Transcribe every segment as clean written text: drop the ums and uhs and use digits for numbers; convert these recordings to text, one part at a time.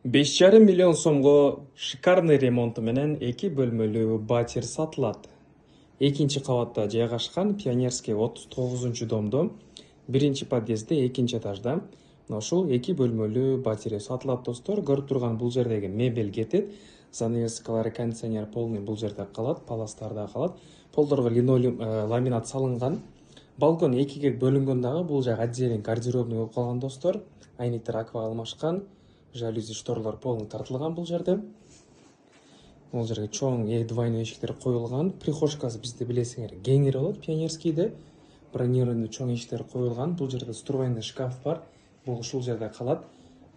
5,5 миллион сомго шикарный ремонту менен 2 бөлмөлүү батир сатылат. Экинчи кабатта жайгашкан Пионерский 39-домдо, биринчи подъездде, экинчи этажда. Ушул 2 бөлмөлүү батири сатылат достор. Көрүп турган бул жердеги мебель кетет. Занавескалар, кондиционер полный бул жерде калат, паластар да калат. Полдорго линолеум ламинат салынган. Балкон 2ге бөлүнгөн дагы, бул жак отдельный гардеробный болуп калган достор. Айниктер аква алмашкан. Жалюзи, шторлар полный тартылган бул жерде. Бул жерге чоң двойной эшиктер коюлган. Прихожкасы бизде билесиңер кеңири болот Пионерскийде. Бронированный чоң эшиктер коюлган. Бул жерде встроенный шкаф бар. Бул ушул жерде калат.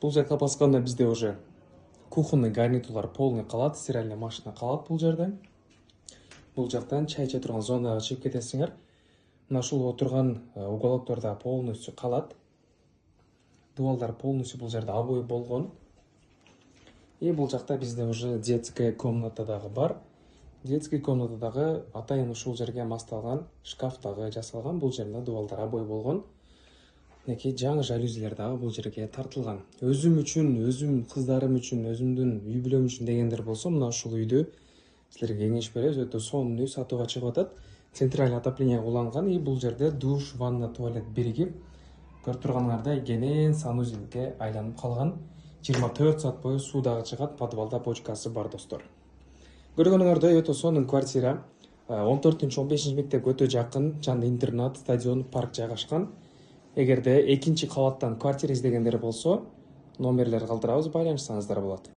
Бул жака басканда бизде уже кухонный гарнитурлар полный калат, стиральный машина калат бул жерде. Бул жактан чай иче турган зонага чыгып кетесиңер. Мына ушул отурган уголокторда полностью калат. Дубалдар полностью бул жерде обой болгон. И бул жакта бизде уже детская комната дагы бар. Детский комната дагы атайын ушул жерге масталган, шкаф дагы жасалган. Бул жерде дубалдар обой болгон. Неки жаңы жалюзилер дагы бул жерге тартылган. Өзүм үчүн, өзүм кыздарым үчүн, өзүмдүн үй бүлөм үчүн дегендер болсо, мына ушул үйдү силерге кеңеш беребиз. Өтө сонун үй сатууга чыгып атат. Центральный отопление уланган. И бул жерде душ, ванна, туалет биригип, көрүп турганыңардай кенен санузелге айланып калган. 24 саат бою суу дагы чыгат, подвалда бочкасы бар достор. Көргөнүңөрдөй өтө сонун квартира. 14-15 мектепке өтө жакын, жанында интернат, стадион, парк жайгашкан. Эгерде экинчи кабаттан квартира издегендер болсо, номерлер калтырабыз, байланышсаңыздар болот.